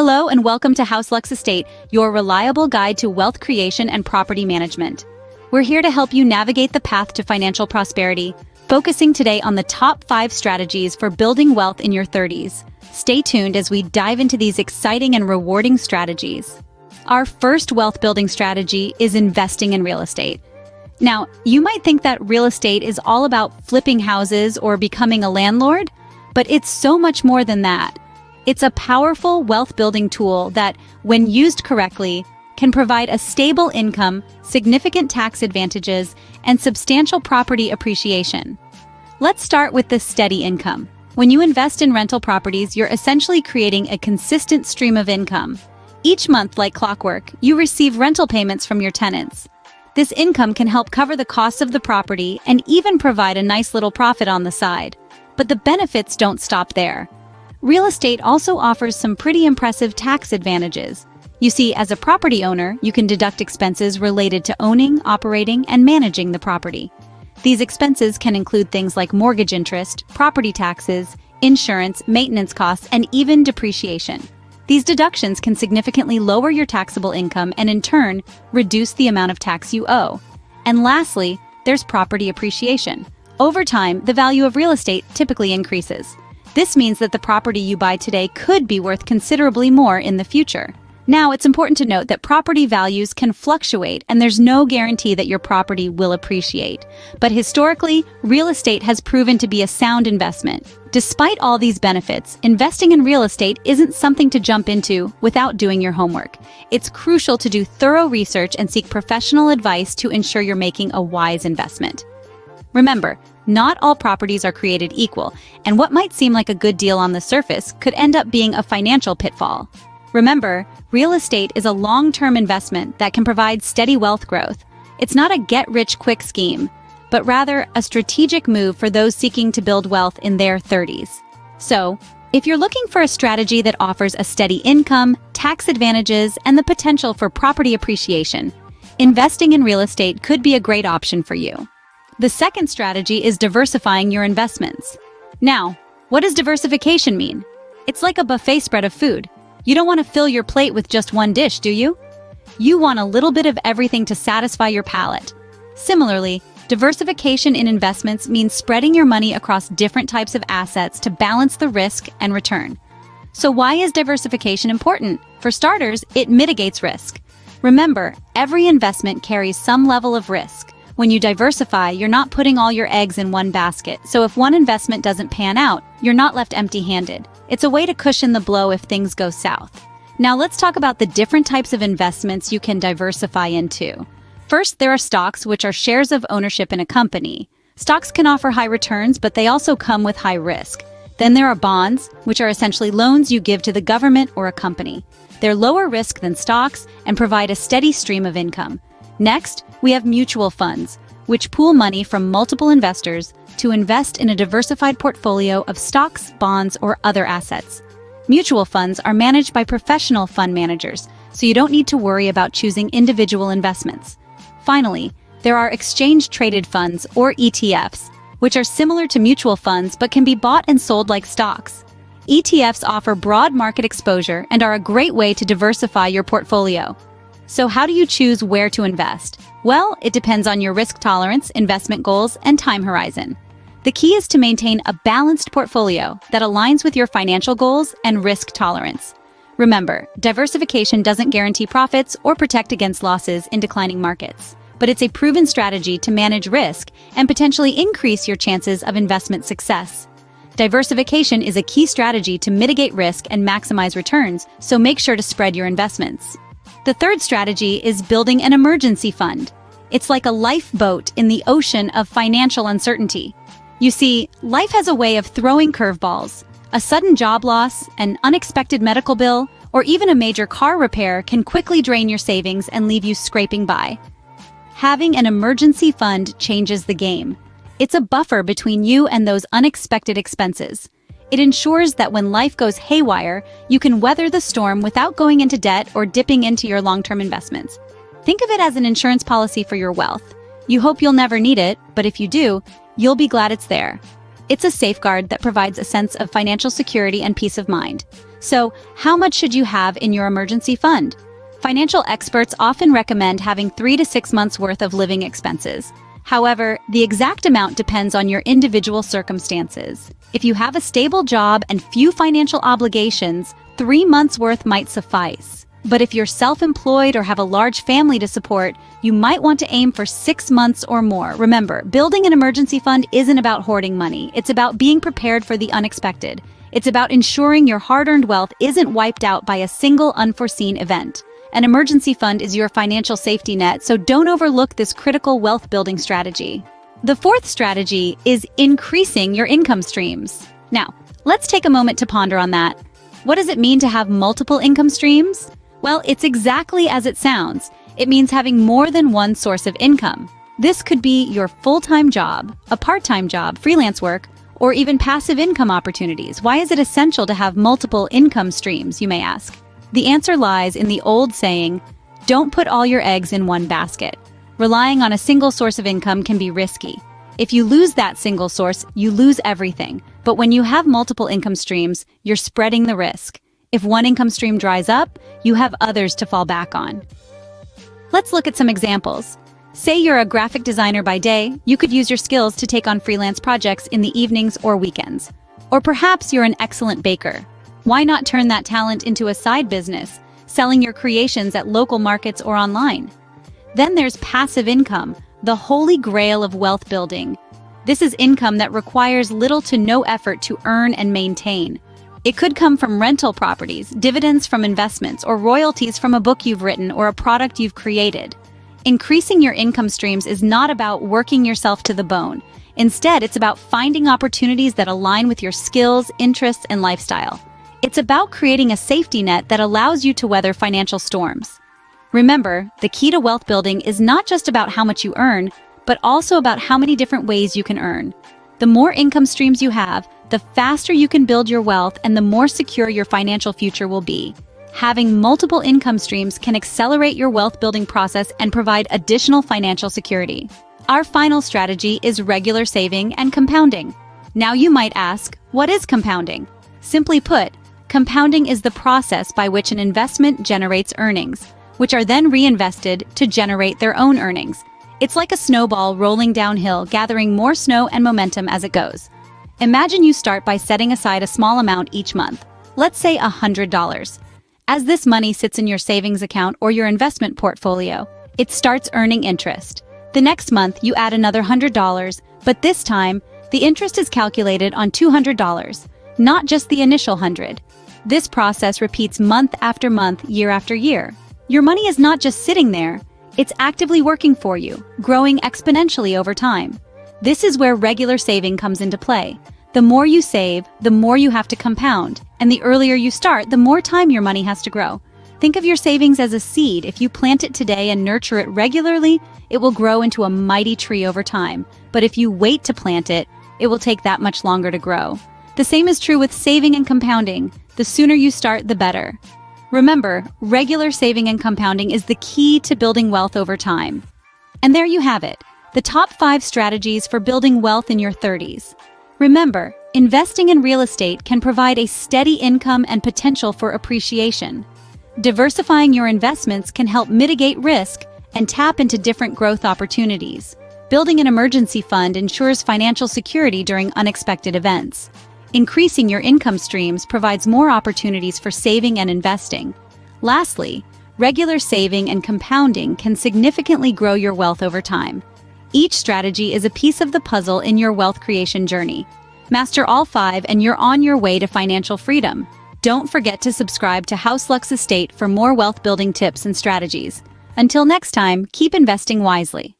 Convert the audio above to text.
Hello and welcome to House Lux Estate, your reliable guide to wealth creation and property management. We're here to help you navigate the path to financial prosperity, focusing today on the top 5 strategies for building wealth in your 30s. Stay tuned as we dive into these exciting and rewarding strategies. Our first wealth building strategy is investing in real estate. Now, you might think that real estate is all about flipping houses or becoming a landlord, but it's so much more than that. It's a powerful wealth-building tool that, when used correctly, can provide a stable income, significant tax advantages, and substantial property appreciation. Let's start with the steady income. When you invest in rental properties, you're essentially creating a consistent stream of income. Each month, like clockwork, you receive rental payments from your tenants. This income can help cover the costs of the property and even provide a nice little profit on the side. But the benefits don't stop there. Real estate also offers some pretty impressive tax advantages. You see, as a property owner, you can deduct expenses related to owning, operating, and managing the property. These expenses can include things like mortgage interest, property taxes, insurance, maintenance costs, and even depreciation. These deductions can significantly lower your taxable income and, in turn, reduce the amount of tax you owe. And lastly, there's property appreciation. Over time, the value of real estate typically increases. This means that the property you buy today could be worth considerably more in the future. Now, it's important to note that property values can fluctuate and there's no guarantee that your property will appreciate. But historically, real estate has proven to be a sound investment. Despite all these benefits, investing in real estate isn't something to jump into without doing your homework. It's crucial to do thorough research and seek professional advice to ensure you're making a wise investment. Remember, not all properties are created equal, and what might seem like a good deal on the surface could end up being a financial pitfall. Remember, real estate is a long-term investment that can provide steady wealth growth. It's not a get-rich-quick scheme, but rather a strategic move for those seeking to build wealth in their 30s. So, if you're looking for a strategy that offers a steady income, tax advantages, and the potential for property appreciation, investing in real estate could be a great option for you. The second strategy is diversifying your investments. Now, what does diversification mean? It's like a buffet spread of food. You don't want to fill your plate with just one dish, do you? You want a little bit of everything to satisfy your palate. Similarly, diversification in investments means spreading your money across different types of assets to balance the risk and return. So why is diversification important? For starters, it mitigates risk. Remember, every investment carries some level of risk. When you diversify, you're not putting all your eggs in one basket, so if one investment doesn't pan out, you're not left empty-handed. It's a way to cushion the blow if things go south. Now let's talk about the different types of investments you can diversify into. First, there are stocks, which are shares of ownership in a company. Stocks can offer high returns, but they also come with high risk. Then there are bonds, which are essentially loans you give to the government or a company. They're lower risk than stocks and provide a steady stream of income. Next, we have mutual funds, which pool money from multiple investors to invest in a diversified portfolio of stocks, bonds, or other assets. Mutual funds are managed by professional fund managers, so you don't need to worry about choosing individual investments. Finally, there are exchange-traded funds, or ETFs, which are similar to mutual funds but can be bought and sold like stocks. ETFs offer broad market exposure and are a great way to diversify your portfolio. So how do you choose where to invest? Well, it depends on your risk tolerance, investment goals, and time horizon. The key is to maintain a balanced portfolio that aligns with your financial goals and risk tolerance. Remember, diversification doesn't guarantee profits or protect against losses in declining markets, but it's a proven strategy to manage risk and potentially increase your chances of investment success. Diversification is a key strategy to mitigate risk and maximize returns, so make sure to spread your investments. The third strategy is building an emergency fund. It's like a lifeboat in the ocean of financial uncertainty. You see, life has a way of throwing curveballs. A sudden job loss, an unexpected medical bill, or even a major car repair can quickly drain your savings and leave you scraping by. Having an emergency fund changes the game. It's a buffer between you and those unexpected expenses. It ensures that when life goes haywire, you can weather the storm without going into debt or dipping into your long-term investments. Think of it as an insurance policy for your wealth. You hope you'll never need it, but if you do, you'll be glad it's there. It's a safeguard that provides a sense of financial security and peace of mind. So, how much should you have in your emergency fund? Financial experts often recommend having 3 to 6 months worth of living expenses. However, the exact amount depends on your individual circumstances. If you have a stable job and few financial obligations, 3 months worth might suffice. But if you're self-employed or have a large family to support, you might want to aim for 6 months or more. Remember, building an emergency fund isn't about hoarding money. It's about being prepared for the unexpected. It's about ensuring your hard-earned wealth isn't wiped out by a single unforeseen event. An emergency fund is your financial safety net, so don't overlook this critical wealth-building strategy. The fourth strategy is increasing your income streams. Now, let's take a moment to ponder on that. What does it mean to have multiple income streams? Well, it's exactly as it sounds. It means having more than one source of income. This could be your full-time job, a part-time job, freelance work, or even passive income opportunities. Why is it essential to have multiple income streams, you may ask? The answer lies in the old saying, don't put all your eggs in one basket. Relying on a single source of income can be risky. If you lose that single source, you lose everything. But when you have multiple income streams, you're spreading the risk. If one income stream dries up, you have others to fall back on. Let's look at some examples. Say you're a graphic designer by day, you could use your skills to take on freelance projects in the evenings or weekends. Or perhaps you're an excellent baker. Why not turn that talent into a side business, selling your creations at local markets or online? Then there's passive income, the holy grail of wealth building. This is income that requires little to no effort to earn and maintain. It could come from rental properties, dividends from investments, or royalties from a book you've written or a product you've created. Increasing your income streams is not about working yourself to the bone. Instead, it's about finding opportunities that align with your skills, interests, and lifestyle. It's about creating a safety net that allows you to weather financial storms. Remember, the key to wealth building is not just about how much you earn, but also about how many different ways you can earn. The more income streams you have, the faster you can build your wealth and the more secure your financial future will be. Having multiple income streams can accelerate your wealth building process and provide additional financial security. Our final strategy is regular saving and compounding. Now you might ask, what is compounding? Simply put, compounding is the process by which an investment generates earnings, which are then reinvested to generate their own earnings. It's like a snowball rolling downhill, gathering more snow and momentum as it goes. Imagine you start by setting aside a small amount each month, let's say $100. As this money sits in your savings account or your investment portfolio, it starts earning interest. The next month, you add another $100, but this time, the interest is calculated on $200, not just the initial 100. This process repeats month after month, year after year. Your money is not just sitting there, it's actively working for you, growing exponentially over time. This is where regular saving comes into play. The more you save, the more you have to compound, and the earlier you start, the more time your money has to grow. Think of your savings as a seed. If you plant it today and nurture it regularly, it will grow into a mighty tree over time. But if you wait to plant it, it will take that much longer to grow. The same is true with saving and compounding. The sooner you start, the better. Remember, regular saving and compounding is the key to building wealth over time. And there you have it, the top 5 strategies for building wealth in your 30s. Remember, investing in real estate can provide a steady income and potential for appreciation. Diversifying your investments can help mitigate risk and tap into different growth opportunities. Building an emergency fund ensures financial security during unexpected events. Increasing your income streams provides more opportunities for saving and investing. Lastly, regular saving and compounding can significantly grow your wealth over time. Each strategy is a piece of the puzzle in your wealth creation journey. Master all 5 and you're on your way to financial freedom. Don't forget to subscribe to House Lux Estate for more wealth building tips and strategies. Until next time, keep investing wisely.